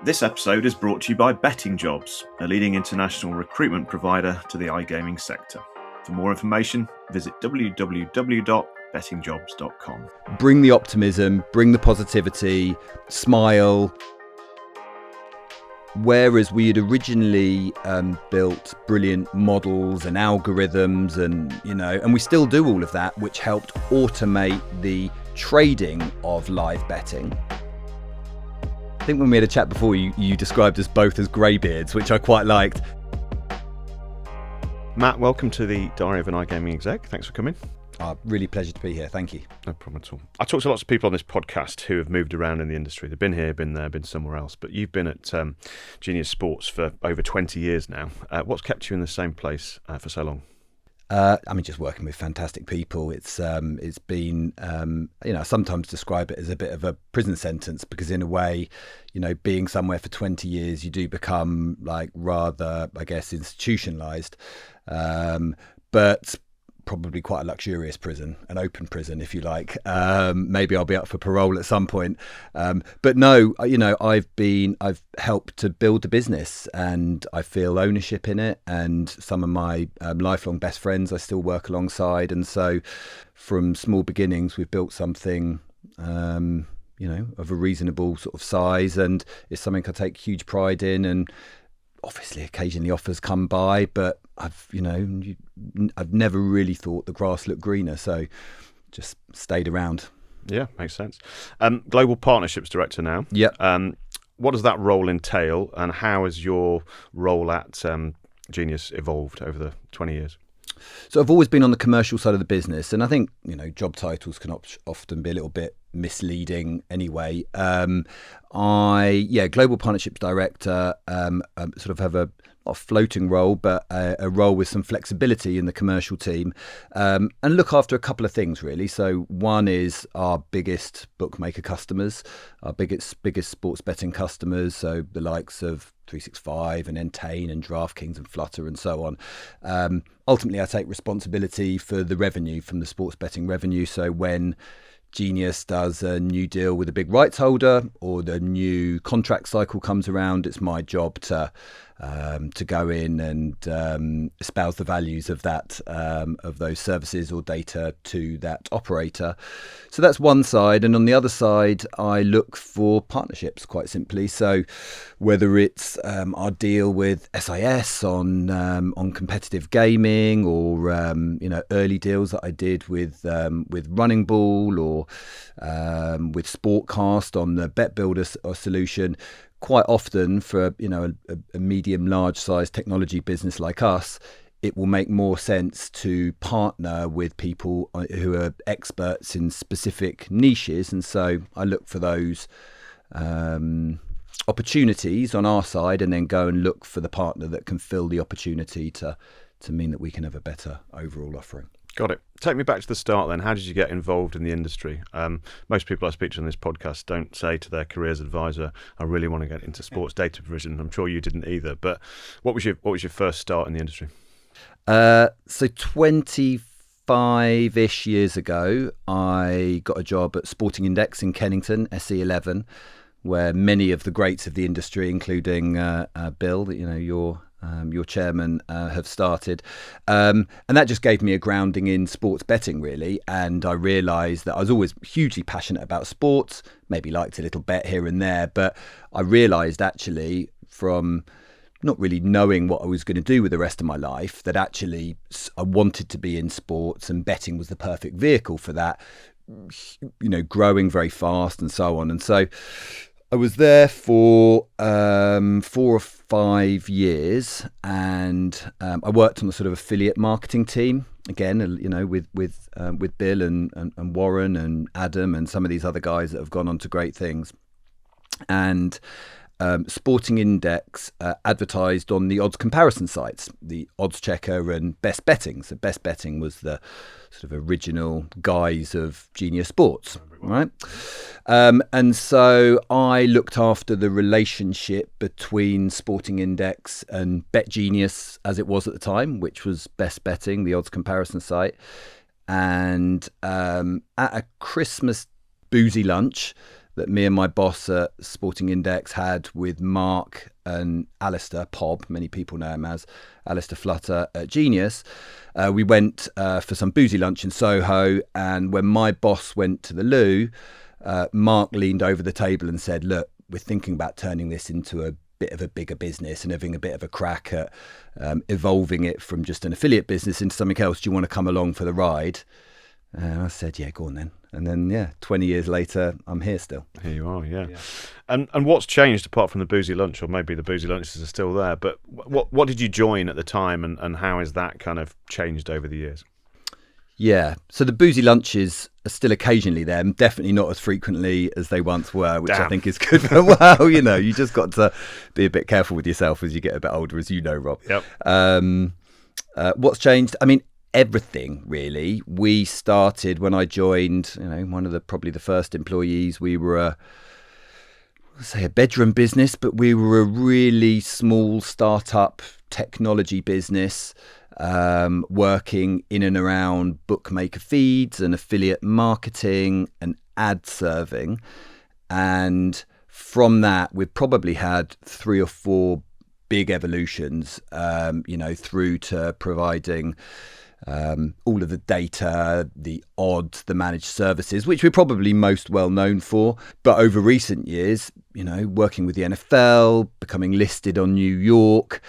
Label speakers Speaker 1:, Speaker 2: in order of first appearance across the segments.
Speaker 1: This episode is brought to you by Betting Jobs, a leading international recruitment provider to the iGaming sector. For more information, visit www.bettingjobs.com.
Speaker 2: Bring the optimism, bring the positivity, smile. Whereas we had originally built brilliant models and algorithms and we still do all of that, which helped automate the trading of live betting. I think when we had a chat before, you described us both as greybeards, which I quite liked.
Speaker 1: Matt, welcome to the Diary of an iGaming Exec. Thanks for coming.
Speaker 2: Really pleasure to be here. Thank you.
Speaker 1: No problem at all. I talk to lots of people on this podcast who have moved around in the industry. They've been here, been there, been somewhere else. But you've been at Genius Sports for over 20 years now. What's kept you in the same place for so long?
Speaker 2: Just working with fantastic people. It's been, I sometimes describe it as a bit of a prison sentence because in a way, being somewhere for 20 years, you do become rather, I guess, institutionalized. But probably quite a luxurious prison, an open prison, if you like. Maybe I'll be up for parole at some point. But no, I've helped to build the business and I feel ownership in it. And some of my lifelong best friends I still work alongside. And so from small beginnings, we've built something, of a reasonable sort of size. And it's something I take huge pride in. And obviously occasionally offers come by, but I've never really thought the grass looked greener, so just stayed around.
Speaker 1: Yeah, makes sense. Global Partnerships Director now.
Speaker 2: Yeah.
Speaker 1: What does that role entail, and how has your role at Genius evolved over the 20 years?
Speaker 2: So I've always been on the commercial side of the business, and I think job titles can often be a little bit misleading anyway. Global Partnerships Director, sort of have a floating role, but a role with some flexibility in the commercial team, and look after a couple of things really. So one is our biggest bookmaker customers, our biggest sports betting customers, so the likes of 365 and Entain and DraftKings and Flutter and so on. Ultimately, I take responsibility for the revenue from the sports betting revenue. So when Genius does a new deal with a big rights holder or the new contract cycle comes around, it's my job to go in and espouse the values of that of those services or data to that operator. So that's one side, and on the other side, I look for partnerships quite simply. So whether it's our deal with SIS on competitive gaming, or early deals that I did with Running Ball or with Sportcast on the Bet Builder solution. Quite often for a medium large size technology business like us, it will make more sense to partner with people who are experts in specific niches, and so I look for those opportunities on our side and then go and look for the partner that can fill the opportunity to mean that we can have a better overall offering.
Speaker 1: Got it. Take me back to the start then. How did you get involved in the industry? Most people I speak to on this podcast don't say to their careers advisor, I really want to get into sports data provision. I'm sure you didn't either. But what was your first start in the industry?
Speaker 2: So 25-ish years ago, I got a job at Sporting Index in Kennington, SE11, where many of the greats of the industry, including Bill, your chairman, have started. And that just gave me a grounding in sports betting, really. And I realised that I was always hugely passionate about sports, maybe liked a little bet here and there. But I realised actually from not really knowing what I was going to do with the rest of my life, that actually I wanted to be in sports and betting was the perfect vehicle for that, growing very fast and so on. And so I was there for 4 or 5 years, and I worked on the sort of affiliate marketing team again, with Bill and Warren and Adam and some of these other guys that have gone on to great things. And Sporting Index advertised on the odds comparison sites, the Odds Checker and Best Betting. So Best Betting was the sort of original guise of Genius Sports, right? And so I looked after the relationship between Sporting Index and Bet Genius, as it was at the time, which was Best Betting, the odds comparison site. And at a Christmas boozy lunch, that me and my boss at Sporting Index had with Mark and Alistair Pobb, many people know him as Alistair Flutter at Genius. We went for some boozy lunch in Soho, and when my boss went to the loo, Mark leaned over the table and said, look, we're thinking about turning this into a bit of a bigger business and having a bit of a crack at evolving it from just an affiliate business into something else. Do you want to come along for the ride? And I said, yeah, go on then. And then, 20 years later, I'm here still.
Speaker 1: Here you are, yeah. And what's changed apart from the boozy lunch, or maybe the boozy lunches are still there, but what did you join at the time, and how has that kind of changed over the years?
Speaker 2: Yeah, so the boozy lunches are still occasionally there, definitely not as frequently as they once were, which I think is good. Well, you just got to be a bit careful with yourself as you get a bit older, as you know, Rob.
Speaker 1: Yep.
Speaker 2: What's changed? I mean, everything really. We started when I joined, one of probably the first employees. We were a bedroom business, but we were a really small startup technology business, working in and around bookmaker feeds and affiliate marketing and ad serving. And from that, we've probably had 3 or 4 big evolutions, through to providing all of the data, the odds, the managed services, which we're probably most well known for. But over recent years, working with the NFL, becoming listed on New York,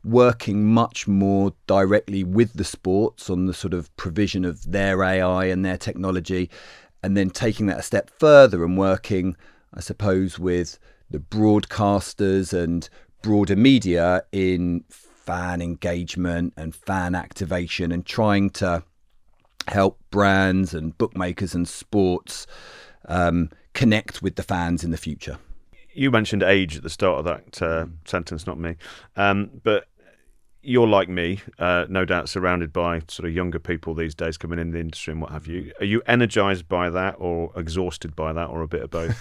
Speaker 2: working much more directly with the sports on the sort of provision of their AI and their technology, and then taking that a step further and working, I suppose, with the broadcasters and broader media in fan engagement and fan activation, and trying to help brands and bookmakers and sports connect with the fans in the future.
Speaker 1: You mentioned age at the start of that sentence, not me. But you're like me, no doubt surrounded by sort of younger people these days coming in the industry and what have you. Are you energised by that, or exhausted by that, or a bit of both?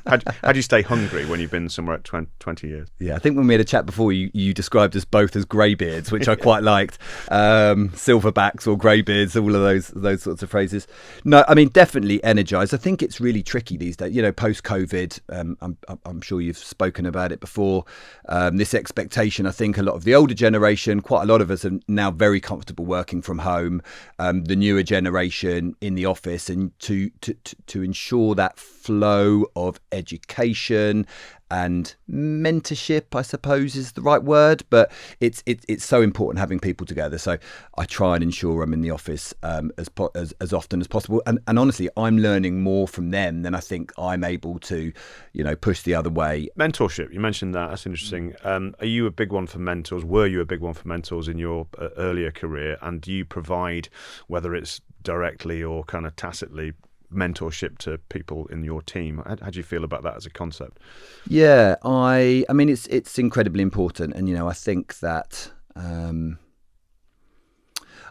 Speaker 1: How do you stay hungry when you've been somewhere at 20 years? Yeah,
Speaker 2: I think when we had a chat before, you described us both as greybeards, which I quite liked. Silverbacks or greybeards, all of those sorts of phrases. No, I mean, definitely energised. I think it's really tricky these days. Post-COVID, I'm sure you've spoken about it before. This expectation, I think a lot of the older generation, quite a lot of us are now very comfortable working from home. The newer generation in the office, and to ensure that flow of education and mentorship, I suppose, is the right word, but it's so important having people together. So I try and ensure I'm in the office as often as possible. And honestly, I'm learning more from them than I think I'm able to, push the other way.
Speaker 1: Mentorship, you mentioned that. That's interesting. Are you a big one for mentors? Were you a big one for mentors in your earlier career? And do you provide, whether it's directly or kind of tacitly, mentorship to people in your team? How do you feel about that as a concept?
Speaker 2: Yeah, I mean, it's incredibly important, and I think that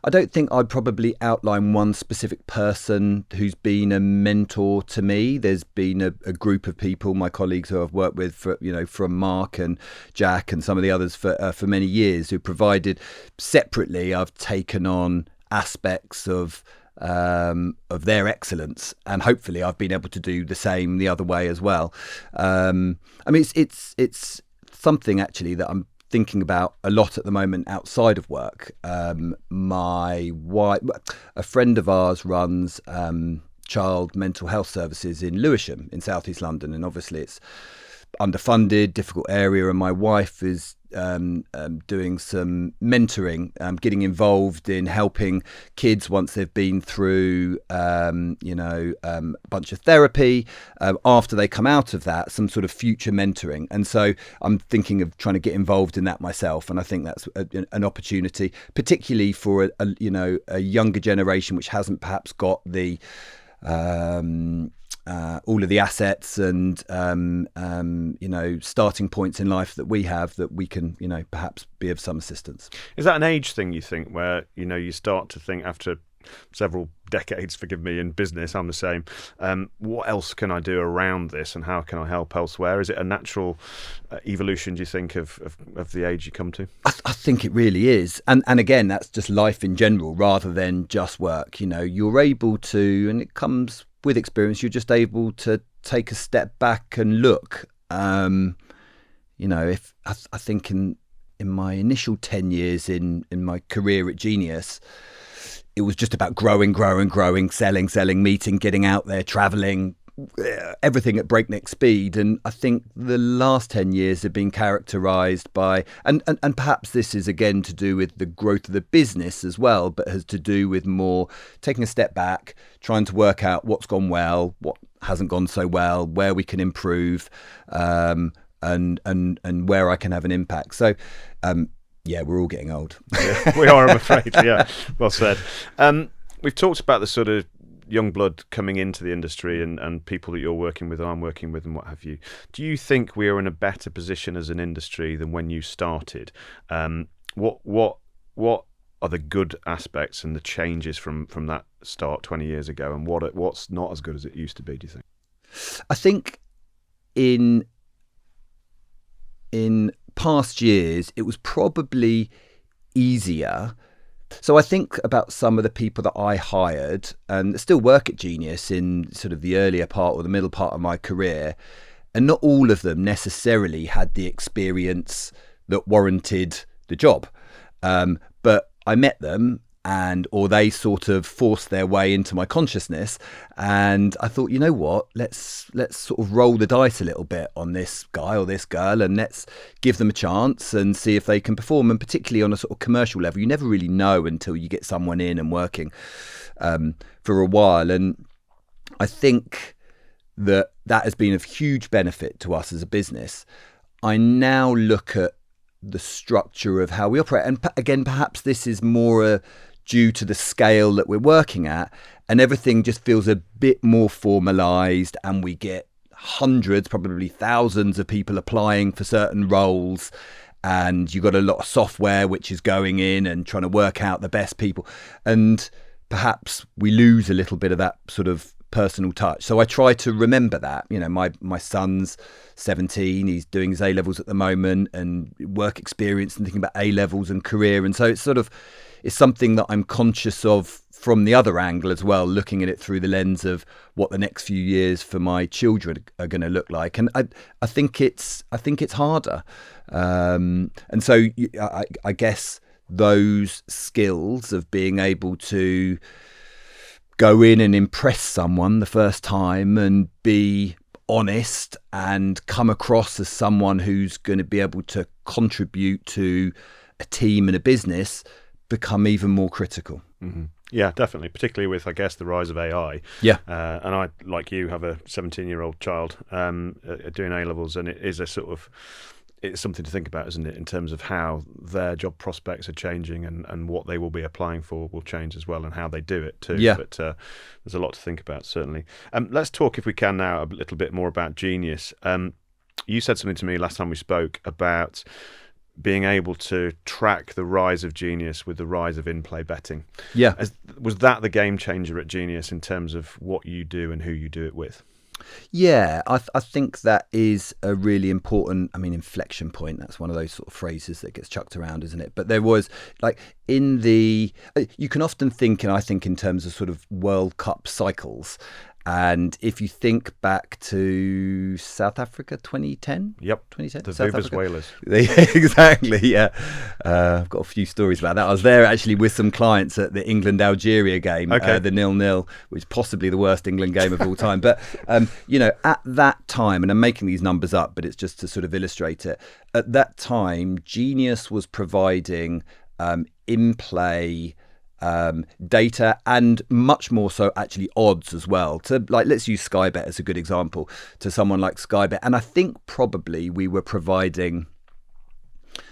Speaker 2: I don't think I'd probably outline one specific person who's been a mentor to me. There's been a group of people, my colleagues who I've worked with, from Mark and Jack and some of the others for many years, who provided separately. I've taken on aspects of their excellence, and hopefully I've been able to do the same the other way as well. I mean, it's something actually that I'm thinking about a lot at the moment outside of work. My wife, a friend of ours, runs child mental health services in Lewisham in South East London, and obviously it's underfunded, difficult area, and my wife is doing some mentoring, getting involved in helping kids once they've been through a bunch of therapy, after they come out of that, some sort of future mentoring. And so I'm thinking of trying to get involved in that myself, and I think that's an opportunity, particularly for a younger generation which hasn't perhaps got the all of the assets and starting points in life that we have, that we can perhaps be of some assistance.
Speaker 1: Is that an age thing, you think, where you start to think after several decades, forgive me, in business, I'm the same, what else can I do around this, and how can I help elsewhere? Is it a natural evolution, do you think, of the age you come to?
Speaker 2: I think it really is, and again, that's just life in general rather than just work. You're able to, and it comes with experience, you're just able to take a step back and look, if I think in my initial 10 years in my career at Genius, it was just about growing, selling, meeting, getting out there, traveling, everything at breakneck speed. And I think the last 10 years have been characterized by, and perhaps this is again to do with the growth of the business as well, but has to do with more taking a step back, trying to work out what's gone well, what hasn't gone so well, where we can improve, and where I can have an impact. So, we're all getting old.
Speaker 1: Yeah, we are, I'm afraid. Yeah, well said. We've talked about the sort of young blood coming into the industry and people that you're working with and I'm working with and what have you. Do you think we are in a better position as an industry than when you started? What are the good aspects and the changes from that start 20 years ago, and what's not as good as it used to be, do you think?
Speaker 2: I think in past years it was probably easier. So I think about some of the people that I hired and still work at Genius in sort of the earlier part or the middle part of my career, and not all of them necessarily had the experience that warranted the job. But I met them or they sort of forced their way into my consciousness, and I thought, you know what, let's sort of roll the dice a little bit on this guy or this girl, and let's give them a chance and see if they can perform. And particularly on a sort of commercial level, you never really know until you get someone in and working for a while. And I think that has been of huge benefit to us as a business. I now look at the structure of how we operate, and again, perhaps this is more due to the scale that we're working at, and everything just feels a bit more formalized, and we get hundreds, probably thousands of people applying for certain roles, and you've got a lot of software which is going in and trying to work out the best people, and perhaps we lose a little bit of that sort of personal touch. So I try to remember that. My son's 17, he's doing his A-levels at the moment, and work experience and thinking about A-levels and career, and so it's something that I'm conscious of from the other angle as well, looking at it through the lens of what the next few years for my children are going to look like. And I think it's harder. And so I guess those skills of being able to go in and impress someone the first time and be honest and come across as someone who's going to be able to contribute to a team and a business become even more critical.
Speaker 1: Mm-hmm. Yeah, definitely, particularly with, I guess, the rise of AI.
Speaker 2: Yeah.
Speaker 1: And I, like you, have a 17-year-old child doing A-levels, and it's something to think about, isn't it, in terms of how their job prospects are changing and what they will be applying for will change as well, and how they do it too.
Speaker 2: Yeah.
Speaker 1: But there's a lot to think about, certainly. Let's talk, if we can now, a little bit more about Genius. You said something to me last time we spoke about being able to track the rise of Genius with the rise of in-play betting.
Speaker 2: Yeah.
Speaker 1: Was that the game changer at Genius in terms of what you do and who you do it with?
Speaker 2: Yeah, I think that is a really important, inflection point. That's one of those sort of phrases that gets chucked around, isn't it? But there was, you can often think, and I think in terms of sort of World Cup cycles. And if you think back to South Africa 2010?
Speaker 1: Yep.
Speaker 2: 2010?
Speaker 1: The
Speaker 2: South
Speaker 1: Vubas
Speaker 2: Africa.
Speaker 1: Whalers.
Speaker 2: Exactly, yeah. I've got a few stories about that. I was there actually with some clients at the England-Algeria game, the 0-0, which is possibly the worst England game of all time. But, at that time, and I'm making these numbers up, but it's just to sort of illustrate it. At that time, Genius was providing in-play data, and much more so actually odds as well, to let's use Sky Bet as a good example, to someone like Sky Bet. And I think probably we were providing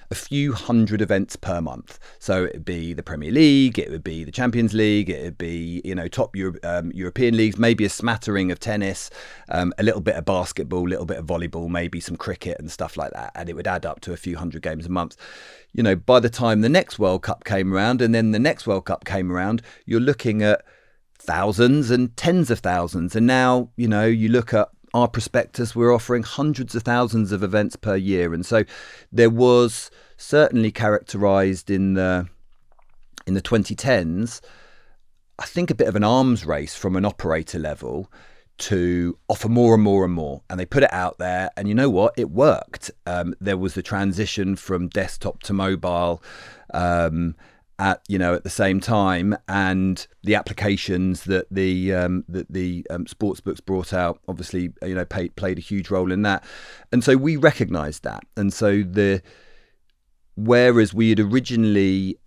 Speaker 2: a few hundred events per month. So it would be the Premier League, it would be the Champions League, it would be top European leagues, maybe a smattering of tennis, a little bit of basketball, a little bit of volleyball, maybe some cricket and stuff like that, and it would add up to a few hundred games a month. By the time the next World Cup came around, and then the next World Cup came around, you're looking at thousands and tens of thousands. And now you look at our prospectus, we're offering hundreds of thousands of events per year. And so there was certainly characterized in the 2010s, I think, a bit of an arms race from an operator level to offer more and more and more, and they put it out there, and you know what, it worked. There was the transition from desktop to mobile at the same time, and the applications that the sportsbooks brought out obviously played a huge role in that, and so we recognised that. And so whereas we had originally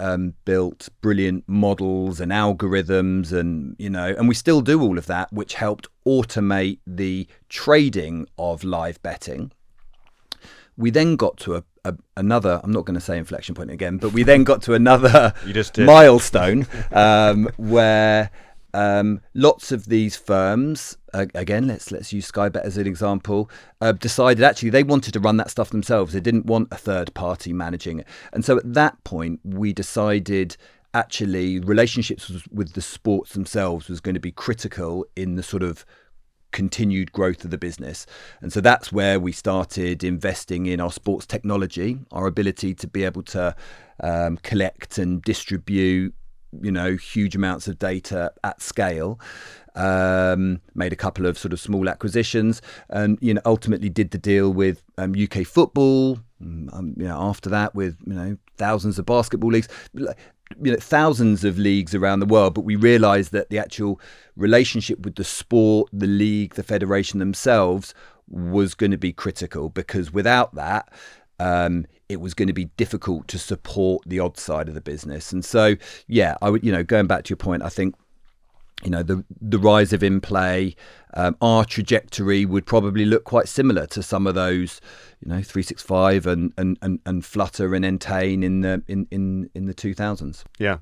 Speaker 2: built brilliant models and algorithms, and we still do all of that, which helped automate the trading of live betting, we then got to another, I'm not going to say inflection point again, but we then got to another milestone where lots of these firms, again, let's use Sky Bet as an example, decided actually they wanted to run that stuff themselves. They didn't want a third party managing it. And so at that point, we decided actually relationships with the sports themselves was going to be critical in the sort of continued growth of the business. And so that's where we started investing in our sports technology, our ability to be able to collect and distribute huge amounts of data at scale. Made a couple of sort of small acquisitions, and ultimately did the deal with UK football. After that with thousands of basketball leagues, thousands of leagues around the world. But we realised that the actual relationship with the sport, the league, the federation themselves was going to be critical, because without that, it was going to be difficult to support the odds side of the business. And so, yeah, I would, going back to your point, I think, the rise of in-play, our trajectory would probably look quite similar to some of those, 365 and Flutter and Entain in the 2000s.
Speaker 1: Yeah,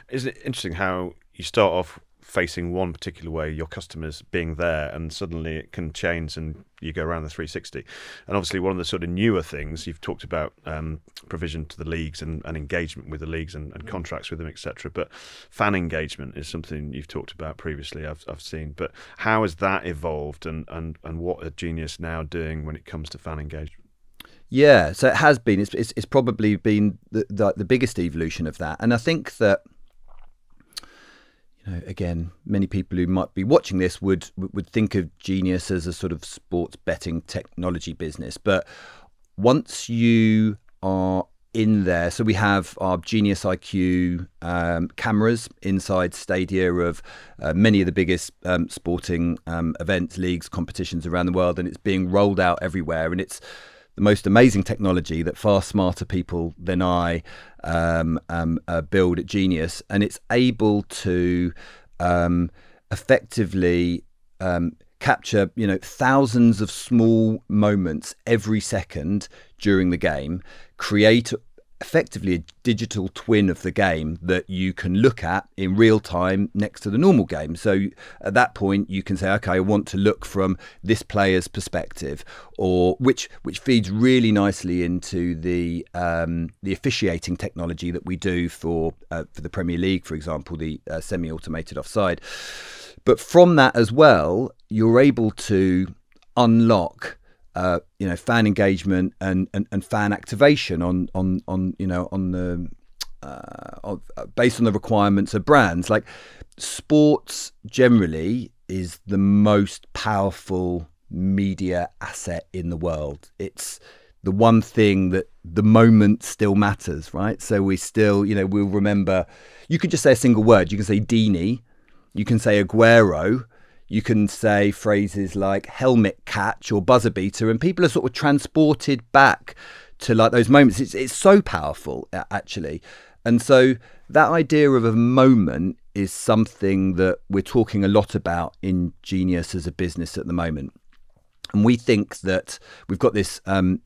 Speaker 1: isn't it interesting how you start off facing one particular way, your customers being there, and suddenly it can change and you go around the 360. And obviously one of the sort of newer things you've talked about, provision to the leagues and engagement with the leagues and contracts with them, etc. But fan engagement is something you've talked about previously, I've seen. But how has that evolved, and what are Genius now doing when it comes to fan engagement?
Speaker 2: Yeah, so it has been. It's probably been the biggest evolution of that, and I think that again, many people who might be watching this would think of Genius as a sort of sports betting technology business. But once you are in there, so we have our Genius IQ cameras inside stadia of many of the biggest sporting events, leagues, competitions around the world, and it's being rolled out everywhere. And it's the most amazing technology that far smarter people than I build at Genius, and it's able to effectively capture thousands of small moments every second during the game, create effectively a digital twin of the game that you can look at in real time next to the normal game. So at that point you can say, okay, I want to look from this player's perspective, or which feeds really nicely into the officiating technology that we do for the Premier League, for example, the semi-automated offside. But from that as well, you're able to unlock fan engagement and fan activation on the based on the requirements of brands. Like, sports generally is the most powerful media asset in the world. It's the one thing that the moment still matters, right? So we still, we'll remember. You can just say a single word. You can say Deeney, you can say Aguero. You can say phrases like helmet catch or buzzer beater, and people are sort of transported back to like those moments. It's so powerful, actually. And so that idea of a moment is something that we're talking a lot about in Genius as a business at the moment. And we think that we've got this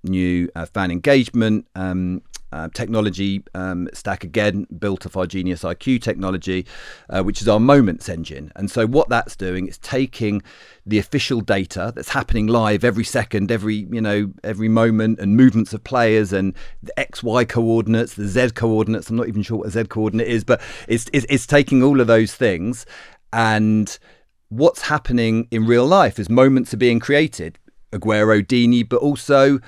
Speaker 2: new fan engagement technology stack, again, built off our Genius IQ technology, which is our moments engine. And so what that's doing is taking the official data that's happening live every second, every moment, and movements of players, and the XY coordinates, the Z coordinates. I'm not even sure what a Z coordinate is, but it's taking all of those things, and what's happening in real life is moments are being created. Aguero, Deeney, but also,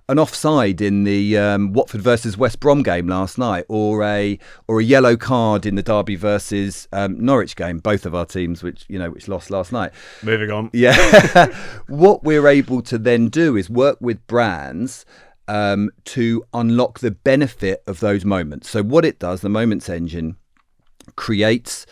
Speaker 2: an offside in the Watford versus West Brom game last night, or a yellow card in the Derby versus Norwich game, both of our teams which lost last night.
Speaker 1: Moving on.
Speaker 2: Yeah. What we're able to then do is work with brands to unlock the benefit of those moments. So what it does, the Moments engine creates,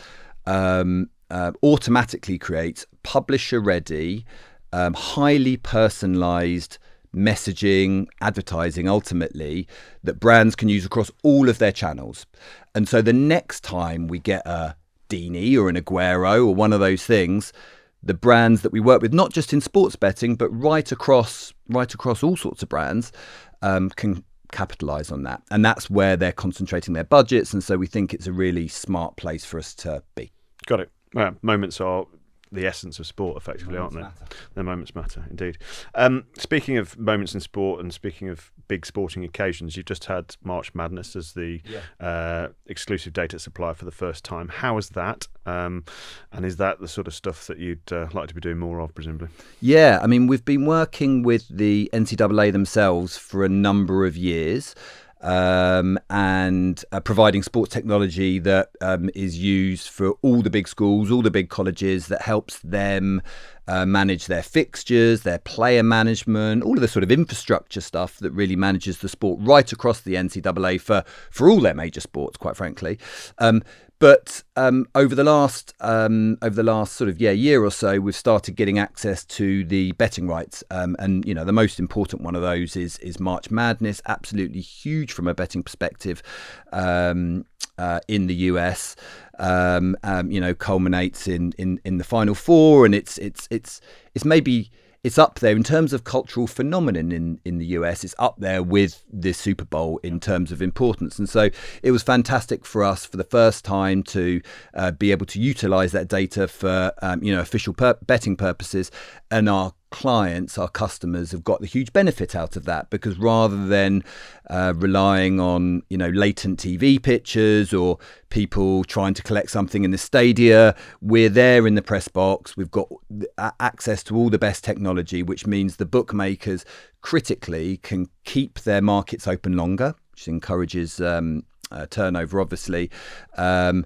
Speaker 2: automatically creates publisher ready, highly personalized messaging, advertising, ultimately, that brands can use across all of their channels. And so the next time we get a Deeney or an Aguero or one of those things, the brands that we work with, not just in sports betting, but right across all sorts of brands, can capitalize on that. And that's where they're concentrating their budgets. And so we think it's a really smart place for us to be.
Speaker 1: Got it. Moments are the essence of sport, effectively, aren't they?
Speaker 2: Matter.
Speaker 1: The moments matter, indeed. Speaking of moments in sport and speaking of big sporting occasions, you've just had March Madness as the exclusive data supplier for the first time. How is that? And is that the sort of stuff that you'd like to be doing more of, presumably? Yeah,
Speaker 2: I mean, we've been working with the NCAA themselves for a number of years. And providing sports technology that is used for all the big schools, all the big colleges, that helps them manage their fixtures, their player management, all of the sort of infrastructure stuff that really manages the sport right across the NCAA for all their major sports, quite frankly. But over the last sort of year or so, we've started getting access to the betting rights, and the most important one of those is March Madness. Absolutely huge from a betting perspective in the US. Culminates in the Final Four, and it's up there in terms of cultural phenomenon in the US. It's up there with the Super Bowl in terms of importance. And so it was fantastic for us for the first time to be able to utilize that data for, official betting purposes. And our clients, our customers, have got the huge benefit out of that, because rather than relying on latent TV pictures or people trying to collect something in the stadia, we're there in the press box. We've got access to all the best technology, which means the bookmakers critically can keep their markets open longer, which encourages turnover, obviously, and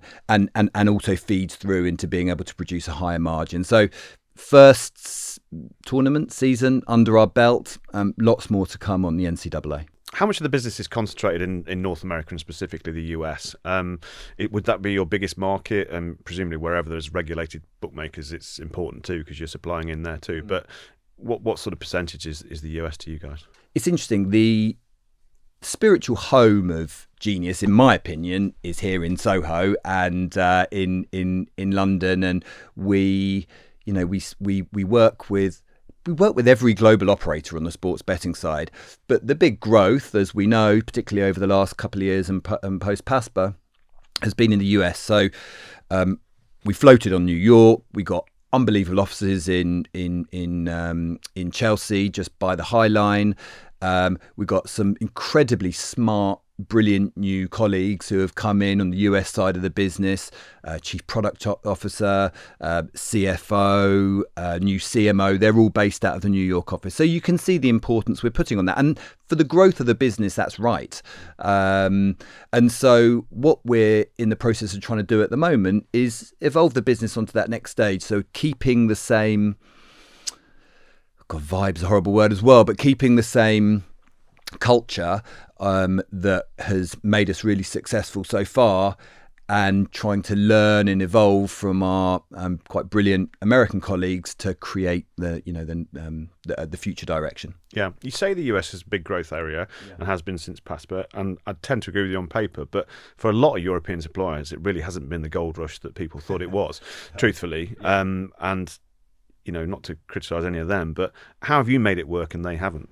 Speaker 2: also feeds through into being able to produce a higher margin. So first tournament season under our belt, lots more to come on the NCAA.
Speaker 1: How much of the business is concentrated in North America and specifically the US? Would that be your biggest market? And presumably wherever there's regulated bookmakers, it's important too, because you're supplying in there too. But what sort of percentage is the US to you guys? It's
Speaker 2: interesting. The spiritual home of genius, in my opinion, is here in Soho and in London, and we work with every global operator on the sports betting side. But the big growth, as we know, particularly over the last couple of years and post PASPA, has been in the US. So we floated on New York. We got unbelievable offices in Chelsea, just by the High Line. We've got some incredibly smart, brilliant new colleagues who have come in on the US side of the business, chief product officer, CFO, new CMO. They're all based out of the New York office. So you can see the importance we're putting on that. And for the growth of the business, that's right. And so what we're in the process of trying to do at the moment is evolve the business onto that next stage. So keeping the same, God, vibe's a horrible word as well, but keeping the same culture that has made us really successful so far, and trying to learn and evolve from our quite brilliant American colleagues to create the future direction.
Speaker 1: Yeah, you say the US is a big growth area and has been since PASPA, and I tend to agree with you on paper, but for a lot of European suppliers, it really hasn't been the gold rush that people thought it was, truthfully. And not to criticise any of them, but how have you made it work and they haven't?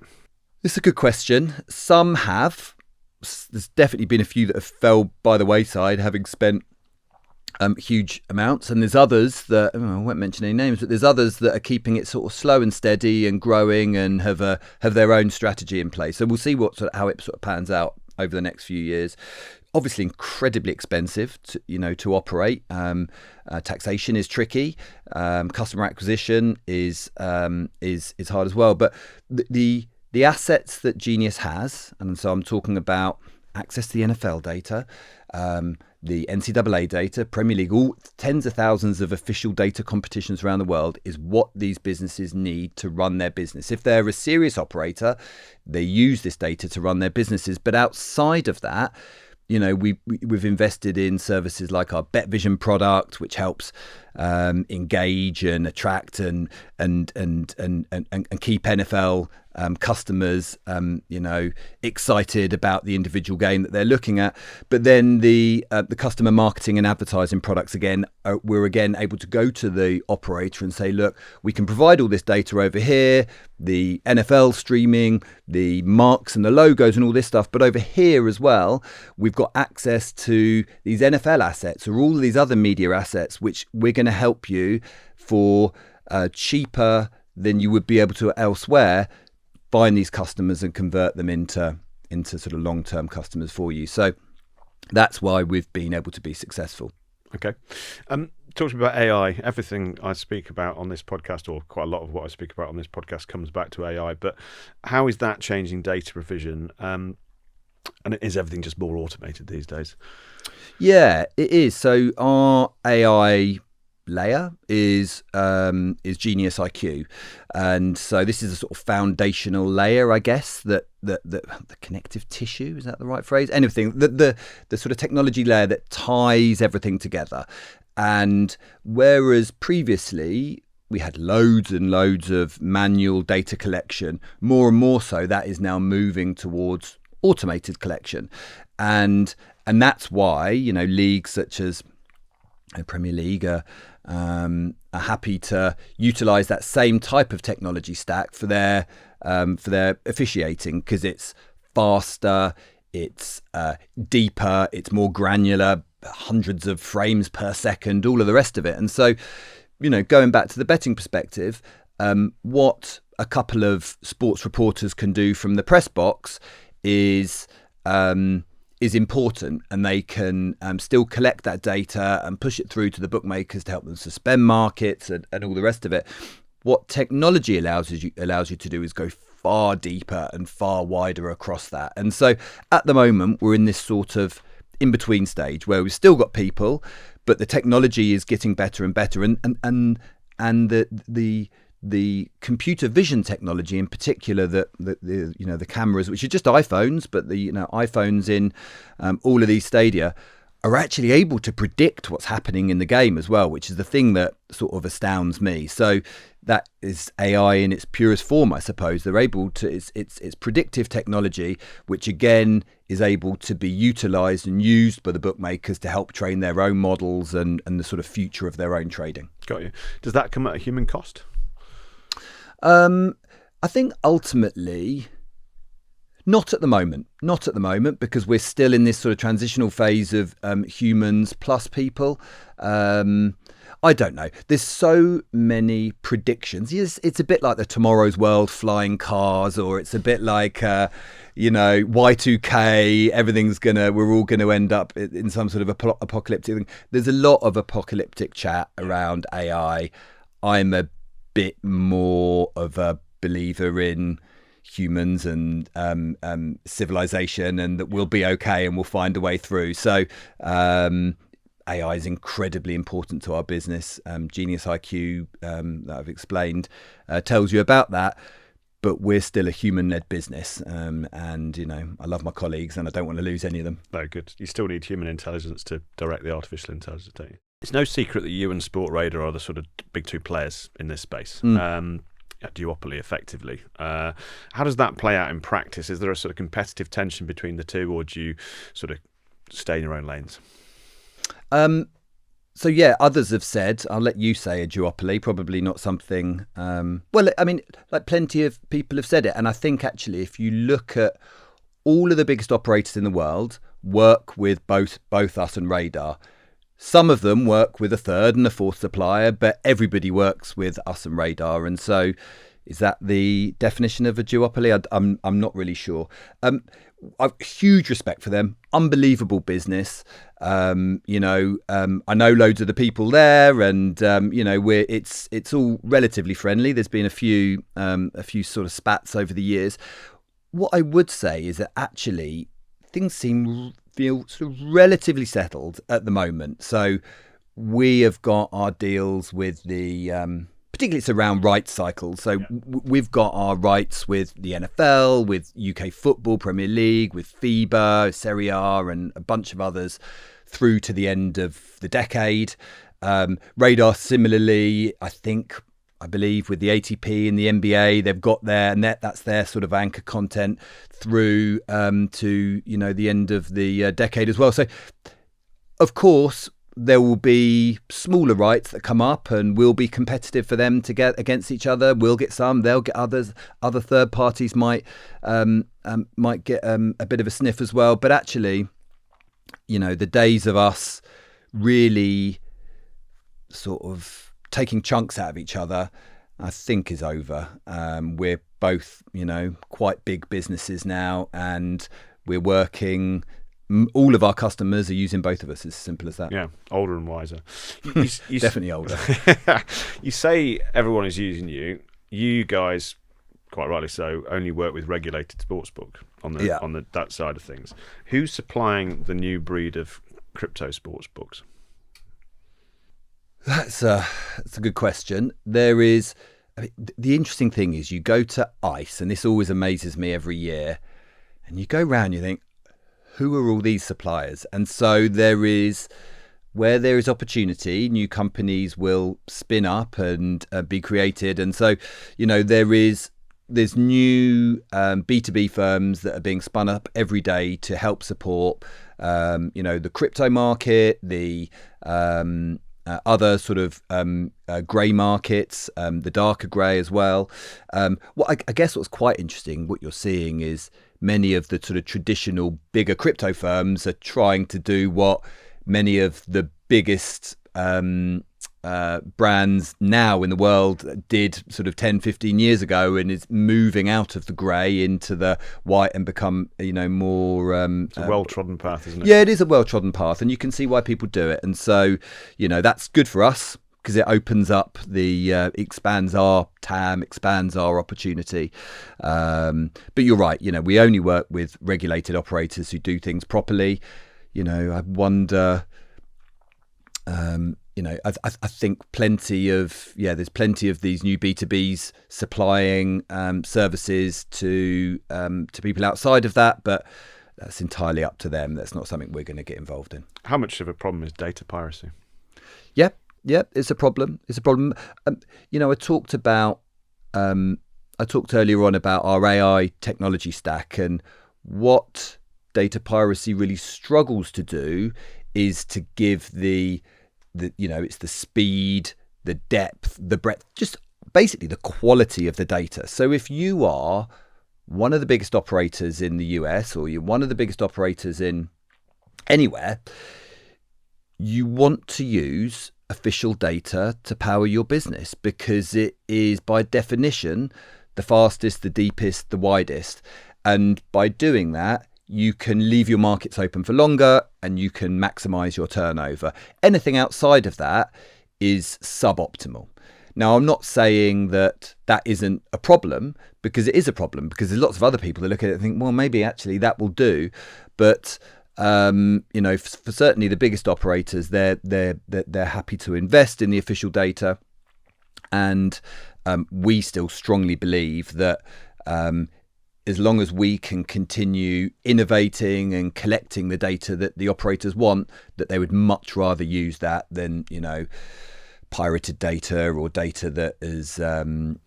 Speaker 2: It's a good question. Some have. There's definitely been a few that have fell by the wayside, having spent huge amounts, and there's others that, I won't mention any names, but there's others that are keeping it sort of slow and steady and growing and have their own strategy in place. So we'll see how it sort of pans out over the next few years. obviously incredibly expensive to operate. Taxation is tricky. Customer acquisition is hard as well. But the assets that Genius has, and so I'm talking about access to the NFL data, the NCAA data, Premier League, all tens of thousands of official data competitions around the world, is what these businesses need to run their business. If they're a serious operator, they use this data to run their businesses. But outside of that, we've invested in services like our BetVision product, which helps engage and attract and keep NFL customers, excited about the individual game that they're looking at. But then the customer marketing and advertising products, again, we're again able to go to the operator and say, look, we can provide all this data over here, the NFL streaming, the marks and the logos and all this stuff. But over here as well, we've got access to these NFL assets or all of these other media assets, which we're going to help you for cheaper than you would be able to elsewhere, find these customers and convert them into sort of long-term customers for you. So that's why we've been able to be successful.
Speaker 1: Okay. Talking about AI, everything I speak about on this podcast, or quite a lot of what I speak about on this podcast, comes back to AI. But how is that changing data provision? And is everything just more automated these days? Yeah,
Speaker 2: it is. So our AI layer is Genius IQ, and so this is a sort of foundational layer, I guess, that the connective tissue, is that the right phrase? Anything, the sort of technology layer that ties everything together. And whereas previously we had loads and loads of manual data collection, more and more so that is now moving towards automated collection, and that's why leagues such as Premier League are happy to utilize that same type of technology stack for their officiating, because it's faster, it's deeper, it's more granular, hundreds of frames per second, all of the rest of it. And so, going back to the betting perspective, what a couple of sports reporters can do from the press box is important, and they can still collect that data and push it through to the bookmakers to help them suspend markets and all the rest of it. What technology allows you to do is go far deeper and far wider across that. And so at the moment, we're in this sort of in-between stage where we've still got people, but the technology is getting better and better, and the computer vision technology in particular, the cameras, which are just iPhones, but the iPhones in all of these stadia are actually able to predict what's happening in the game as well, which is the thing that sort of astounds me. So that is AI in its purest form, I suppose. They're able to, it's predictive technology, which again is able to be utilized and used by the bookmakers to help train their own models and the sort of future of their own trading.
Speaker 1: Got you. Does that come at a human cost?
Speaker 2: I think ultimately not at the moment, because we're still in this sort of transitional phase of humans plus people. I don't know. There's so many predictions. Yes, it's a bit like the Tomorrow's World flying cars, or it's a bit like, Y2K, we're all going to end up in some sort of apocalyptic thing. There's a lot of apocalyptic chat around AI. I'm a bit more of a believer in humans and civilization, and that we'll be okay and we'll find a way through. So AI is incredibly important to our business. Genius IQ, that I've explained, tells you about that. But we're still a human-led business, and I love my colleagues, and I don't want to lose any of them.
Speaker 1: Very good. You still need human intelligence to direct the artificial intelligence, don't you? It's no secret that you and Sportradar are the sort of big two players in this space. At duopoly, effectively. How does that play out in practice? Is there a sort of competitive tension between the two, or do you sort of stay in your own lanes?
Speaker 2: So yeah, others have said, I'll let you say a duopoly, probably not something, plenty of people have said it. And I think actually, if you look at all of the biggest operators in the world work with both us and Radar. Some of them work with a third and a fourth supplier, but everybody works with us and Radar. And so, Is that the definition of a duopoly? I'm not really sure. I've huge respect for them. Unbelievable business. I know loads of the people there, and it's all relatively friendly. There's been a few sort of spats over the years. What I would say is that actually things feel sort of relatively settled at the moment. So we have got our deals with the particularly it's around rights cycles. So we've got our rights with the NFL, with UK football, Premier League, with FIBA, Serie A, and a bunch of others through to the end of the decade. Radar similarly, I believe with the ATP and the NBA, they've got their, and that's their sort of anchor content through to the end of the decade as well. So of course there will be smaller rights that come up, and will be competitive for them to get against each other. We'll get some, they'll get others. Other third parties might get a bit of a sniff as well. But actually, the days of us really sort of taking chunks out of each other, I think, is over. We're both, quite big businesses now, and we're working. All of our customers are using both of us. It's as simple as that.
Speaker 1: Yeah, older and wiser. You
Speaker 2: Definitely older.
Speaker 1: You say everyone is using you. You guys, quite rightly so, only work with regulated sportsbook on that side of things. Who's supplying the new breed of crypto sportsbooks?
Speaker 2: That's a good question. There is the interesting thing is you go to ICE, and this always amazes me every year, and you go round, you think, who are all these suppliers? And so where there is opportunity, new companies will spin up and be created. And so, there's new B2B firms that are being spun up every day to help support, the crypto market, the other sort of grey markets, the darker grey as well. I guess what's quite interesting, what you're seeing is many of the sort of traditional bigger crypto firms are trying to do what many of the biggest brands now in the world did sort of 10, 15 years ago, and is moving out of the grey into the white and become, more...
Speaker 1: it's a well-trodden path, isn't it?
Speaker 2: Yeah, it is a well-trodden path, and you can see why people do it. And so, that's good for us, because it opens up expands our TAM, expands our opportunity. But you're right, we only work with regulated operators who do things properly. I wonder, I think there's plenty of these new B2Bs supplying services to people outside of that, but that's entirely up to them. That's not something we're going to get involved in.
Speaker 1: How much of a problem is data piracy?
Speaker 2: Yeah, it's a problem. I talked earlier on about our AI technology stack, and what data piracy really struggles to do is to give it's the speed, the depth, the breadth, just basically the quality of the data. So if you are one of the biggest operators in the US, or you're one of the biggest operators in anywhere, you want to use official data to power your business, because it is by definition the fastest, the deepest, the widest. And by doing that, you can leave your markets open for longer, and you can maximize your turnover. Anything outside of that is suboptimal. Now, I'm not saying that isn't a problem, because it is a problem, because there's lots of other people that look at it and think, well, maybe actually that will do. But for certainly the biggest operators, they're happy to invest in the official data, and we still strongly believe that as long as we can continue innovating and collecting the data that the operators want, that they would much rather use that than pirated data or data that is fallen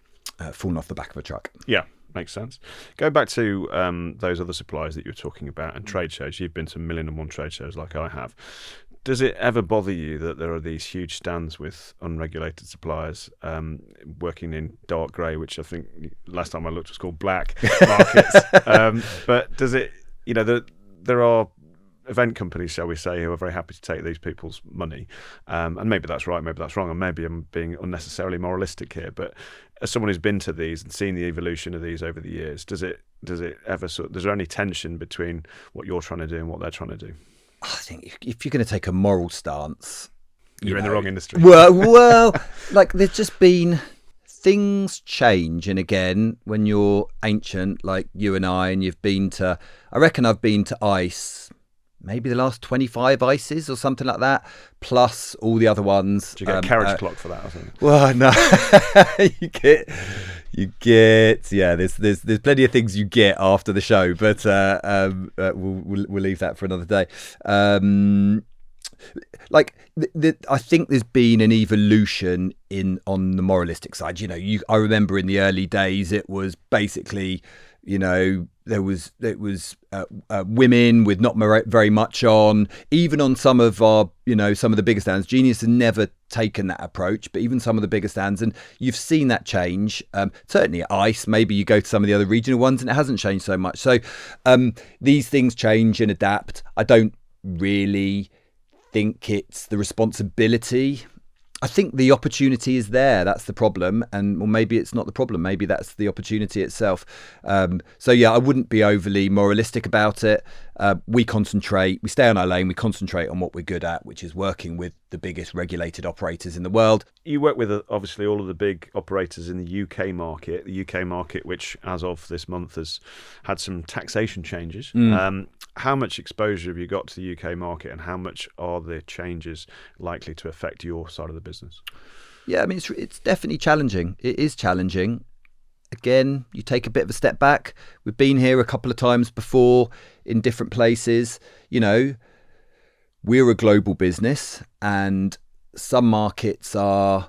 Speaker 2: off the back of a truck.
Speaker 1: Yeah. Makes sense. Go back to those other suppliers that you were talking about, and trade shows. You've been to 1,000,001 trade shows like I have. Does it ever bother you that there are these huge stands with unregulated suppliers working in dark grey, which I think last time I looked was called black markets? But does it, there are event companies, shall we say, who are very happy to take these people's money. And maybe that's right, maybe that's wrong, and maybe I'm being unnecessarily moralistic here. But as someone who's been to these and seen the evolution of these over the years, does it ever is there any tension between what you're trying to do and what they're trying to do?
Speaker 2: I think if you're going to take a moral stance,
Speaker 1: you're in the wrong industry.
Speaker 2: Well, like there's just been things change, and again, when you're ancient like you and I you've been to, I reckon I've been to ICE, maybe the last 25 ICEs or something like that, plus all the other ones.
Speaker 1: Do you get a carriage clock for that or something?
Speaker 2: Well, no, you get, yeah. There's plenty of things you get after the show, but we'll leave that for another day. I think there's been an evolution on the moralistic side. I remember in the early days, it was basically, there was women with not very much on, even on some of our, some of the bigger stands. Genius has never taken that approach, but even some of the bigger stands, and you've seen that change. Certainly at ICE, maybe you go to some of the other regional ones and it hasn't changed so much. So these things change and adapt. I don't really think it's the responsibility. I think the opportunity is there. That's the problem. Or maybe it's not the problem. Maybe that's the opportunity itself. So yeah, I wouldn't be overly moralistic about it. We stay on our lane. We concentrate on what we're good at, which is working with the biggest regulated operators in the world.
Speaker 1: You work with obviously all of the big operators in the UK market, which as of this month has had some taxation changes. How much exposure have you got to the UK market, and how much are the changes likely to affect your side of the business?
Speaker 2: Yeah, I mean, it's definitely challenging. It is challenging. Again, you take a bit of a step back. We've been here a couple of times before in different places. We're a global business, and some markets have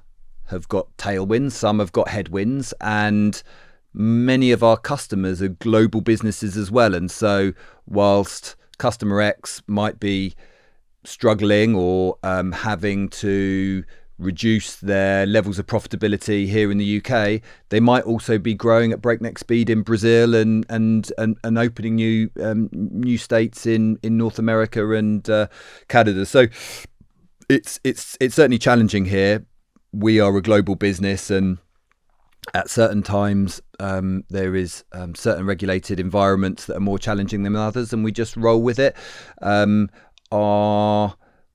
Speaker 2: got tailwinds, some have got headwinds, and many of our customers are global businesses as well. And so whilst customer X might be struggling or having to reduce their levels of profitability here in the UK, they might also be growing at breakneck speed in Brazil and opening new states in North America and Canada. So it's certainly challenging here. We are a global business, and at certain times there is certain regulated environments that are more challenging than others, and we just roll with it.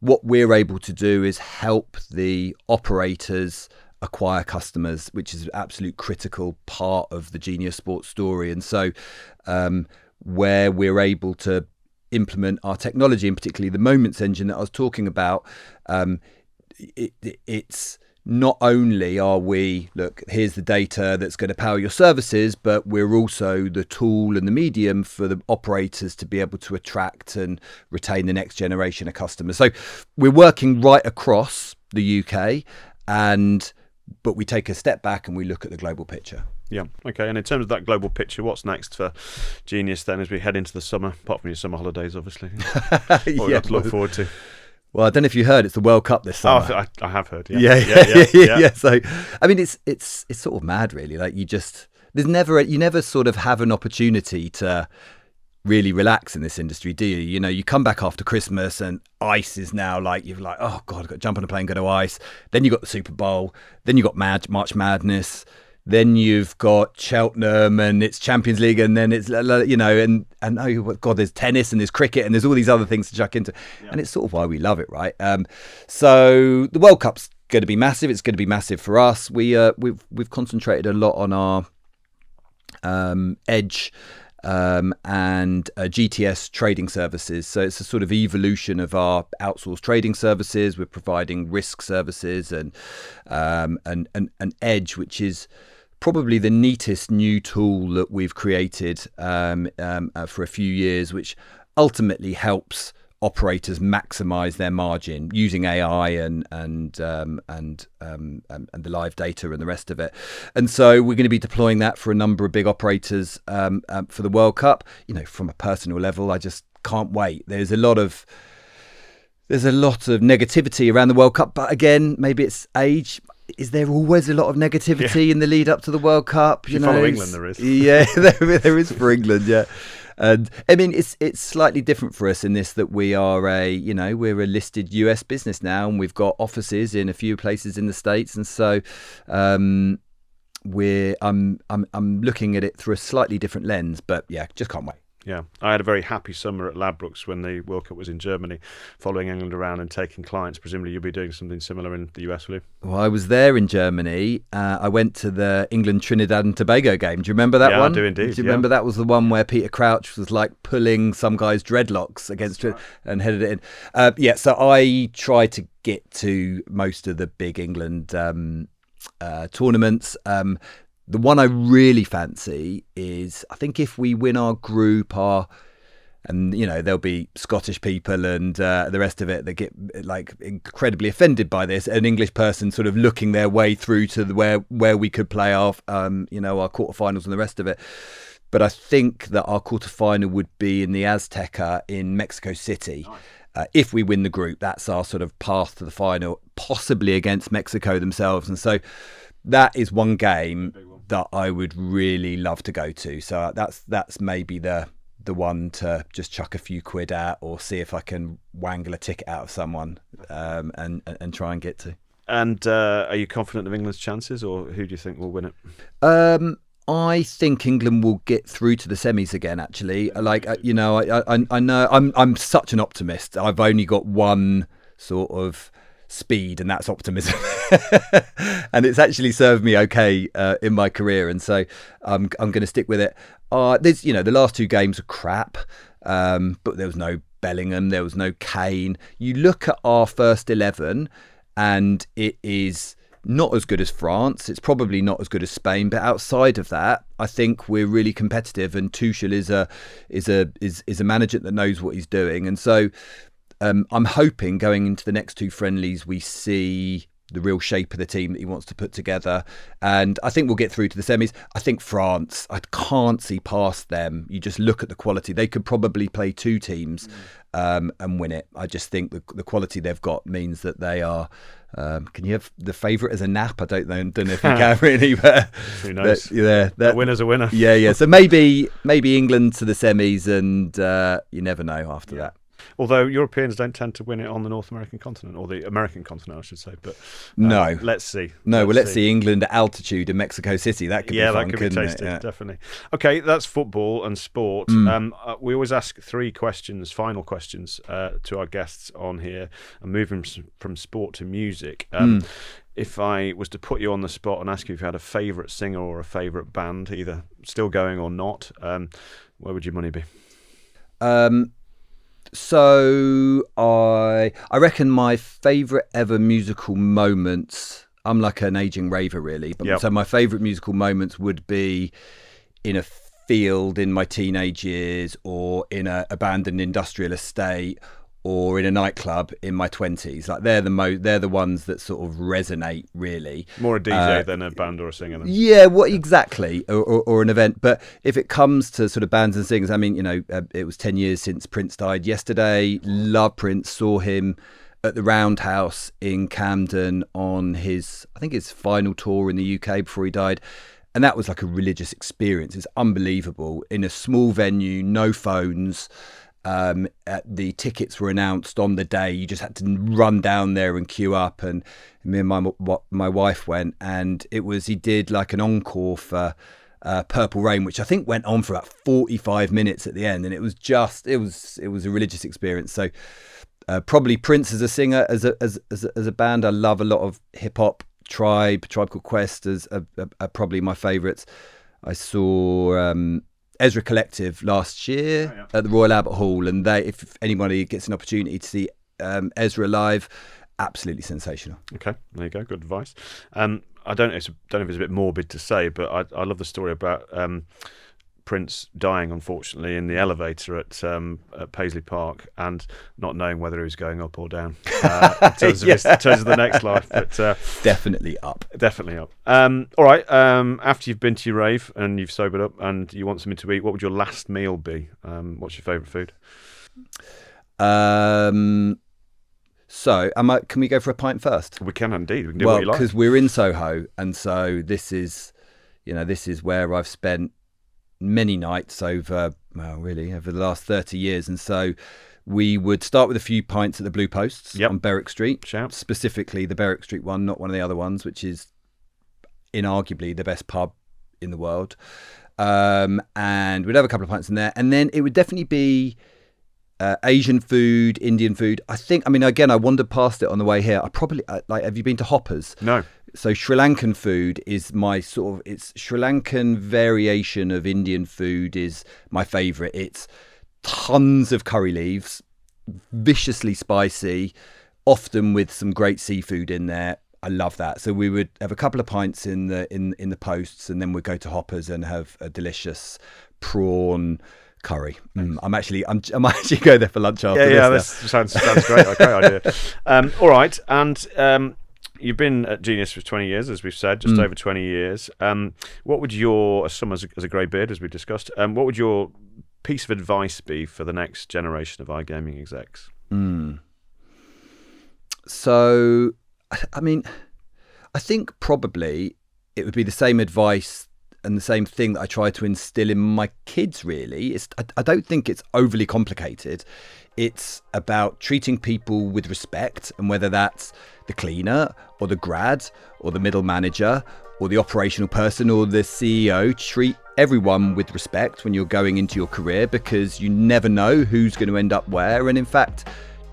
Speaker 2: What we're able to do is help the operators acquire customers, which is an absolute critical part of the Genius Sports story. And so where we're able to implement our technology, and particularly the Moments engine that I was talking about, it's not only are we, look, here's the data that's going to power your services, but we're also the tool and the medium for the operators to be able to attract and retain the next generation of customers. So we're working right across the UK, but we take a step back and we look at the global picture.
Speaker 1: Yeah. Okay. And in terms of that global picture, what's next for Genius then as we head into the summer, apart from your summer holidays, obviously? What we got to look forward to?
Speaker 2: Well, I don't know if you heard, it's the World Cup this summer.
Speaker 1: Oh, I have heard.
Speaker 2: Yeah. So, I mean, it's sort of mad, really. Like you never sort of have an opportunity to really relax in this industry, do you? You come back after Christmas and ICE is now oh God, I've got to jump on a plane, go to ICE. Then you've got the Super Bowl. Then you've got March Madness. Then you've got Cheltenham and it's Champions League, and then it's and oh God, there's tennis and there's cricket and there's all these other things to chuck into, and it's sort of why we love it, right? So the World Cup's going to be massive. It's going to be massive for us. We've concentrated a lot on our Edge and GTS trading services. So it's a sort of evolution of our outsourced trading services. We're providing risk services and Edge, which is probably the neatest new tool that we've created for a few years, which ultimately helps operators maximize their margin using AI and the live data and the rest of it. And so we're going to be deploying that for a number of big operators for the World Cup. From a personal level, I just can't wait. There's a lot of negativity around the World Cup, but again, maybe it's age. Is there always a lot of negativity in the lead up to the World Cup?
Speaker 1: You follow England, there is.
Speaker 2: Yeah, there is for England, yeah. And I mean, it's slightly different for us in this that we are we're a listed US business now, and we've got offices in a few places in the States, and so I'm looking at it through a slightly different lens, but yeah, just can't wait.
Speaker 1: Yeah, I had a very happy summer at Ladbrokes when the World Cup was in Germany, following England around and taking clients. Presumably you'll be doing something similar in the US, will you?
Speaker 2: Well, I was there in Germany. I went to the England-Trinidad and Tobago game. Do you remember that one?
Speaker 1: Yeah, I do indeed.
Speaker 2: Do you remember that was the one where Peter Crouch was like pulling some guy's dreadlocks against it and headed it in? So I tried to get to most of the big England tournaments. The one I really fancy is, I think if we win our group, and there'll be Scottish people and the rest of it that get like incredibly offended by this, an English person sort of looking their way through to where we could play our quarterfinals and the rest of it. But I think that our quarterfinal would be in the Azteca in Mexico City. Nice. If we win the group, that's our sort of path to the final, possibly against Mexico themselves. And so that is one game that I would really love to go to. So that's maybe the one to just chuck a few quid at, or see if I can wangle a ticket out of someone and try and get to. And
Speaker 1: are you confident of England's chances, or who do you think will win it?
Speaker 2: I think England will get through to the semis again. Actually, I know I'm such an optimist. I've only got one sort of speed, and that's optimism. And it's actually served me okay in my career, and so I'm going to stick with it. There's the last two games are crap, but there was no Bellingham, there was no Kane. You look at our first 11 and it is not as good as France. It's probably not as good as Spain, but outside of that, I think we're really competitive. And Tuchel is a manager that knows what he's doing, and so I'm hoping going into the next two friendlies we see the real shape of the team that he wants to put together, and I think we'll get through to the semis. I think France, I can't see past them. You just look at the quality. They could probably play two teams and win it. I just think the quality they've got means that they are. Can you have the favourite as a nap? I don't know if you can really, but
Speaker 1: who knows?
Speaker 2: That
Speaker 1: winner's a winner.
Speaker 2: Yeah. So maybe England to the semis, and you never know after that.
Speaker 1: Although Europeans don't tend to win it on the North American continent, or the American continent, I should say. But
Speaker 2: no,
Speaker 1: let's see.
Speaker 2: Let's see England at altitude in Mexico City. That could be fun,
Speaker 1: that could be tasty, definitely. Okay, that's football and sport. We always ask three final questions to our guests on here, and moving from sport to music. If I was to put you on the spot and ask you if you had a favourite singer or a favourite band, either still going or not, where would your money be?
Speaker 2: So I reckon my favourite ever musical moments, I'm like an aging raver really, but so my favourite musical moments would be in a field in my teenage years, or in an abandoned industrial estate, or in a nightclub in my 20s. Like they're the ones that sort of resonate really.
Speaker 1: More a DJ than a band or a singer then.
Speaker 2: Yeah, exactly, or an event. But if it comes to sort of bands and singers, I mean, it was 10 years since Prince died yesterday. Love Prince, saw him at the Roundhouse in Camden on his final tour in the UK before he died. And that was like a religious experience. It's unbelievable. In a small venue, no phones. The tickets were announced on the day. You just had to run down there and queue up, and me and my wife went, and he did like an encore for Purple Rain, which I think went on for about 45 minutes at the end, and it was a religious experience. So probably Prince as a singer, as a band. I love a lot of hip hop. Tribe Called Quest are probably my favourites. I saw Ezra Collective last year at the Royal Albert Hall, and if anybody gets an opportunity to see Ezra live, absolutely sensational.
Speaker 1: Okay, there you go. Good advice. I don't know if it's a bit morbid to say, but I love the story about Prince dying, unfortunately, in the elevator at Paisley Park, and not knowing whether he was going up or down in terms of the next life. But
Speaker 2: definitely up.
Speaker 1: Definitely up. All right. After you've been to your rave and you've sobered up and you want something to eat, what would your last meal be? What's your favourite food?
Speaker 2: So, can we go for a pint first?
Speaker 1: We can indeed. We can do what you like.
Speaker 2: Because we're in Soho, and so this is where I've spent many nights over the last 30 years. And so we would start with a few pints at the Blue Posts on Berwick Street.
Speaker 1: Shout.
Speaker 2: Specifically the Berwick Street one, not one of the other ones, which is inarguably the best pub in the world. And we'd have a couple of pints in there, and then it would definitely be Asian food, Indian food. I mean, again, I wandered past it on the way here. I probably have you been to Hoppers?
Speaker 1: No.
Speaker 2: So Sri Lankan food is my it's Sri Lankan variation of Indian food is my favourite. It's tons of curry leaves, viciously spicy, often with some great seafood in there. I love that. So we would have a couple of pints in the posts, and then we'd go to Hoppers and have a delicious prawn curry. I might actually go there for lunch after this.
Speaker 1: Yeah, that sounds great. A great idea. All right, and you've been at Genius for 20 years, as we've said, just over 20 years. What would your, as a grey beard, as we discussed, what would your piece of advice be for the next generation of iGaming execs?
Speaker 2: So, I mean, I think probably it would be the same advice and the same thing that I try to instill in my kids, really. I don't think it's overly complicated. It's about treating people with respect, and whether that's the cleaner or the grad or the middle manager or the operational person or the CEO, treat everyone with respect when you're going into your career, because you never know who's going to end up where. And in fact,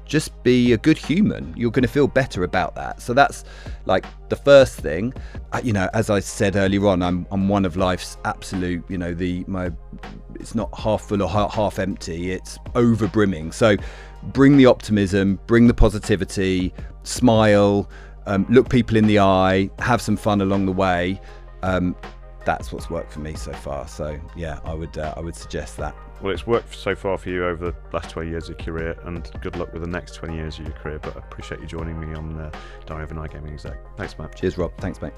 Speaker 2: just be a good human. You're going to feel better about that. So that's like the first thing. As I said earlier on, I'm one of life's absolute, it's not half full or half empty. It's over brimming. So bring the optimism, bring the positivity, smile, look people in the eye, have some fun along the way. That's what's worked for me so far. So yeah, I would suggest that.
Speaker 1: Well, it's worked so far for you over the last 20 years of your career, and good luck with the next 20 years of your career. But I appreciate you joining me on Diary of an iGaming Exec. Thanks, Matt.
Speaker 2: Cheers, Rob. Thanks, mate.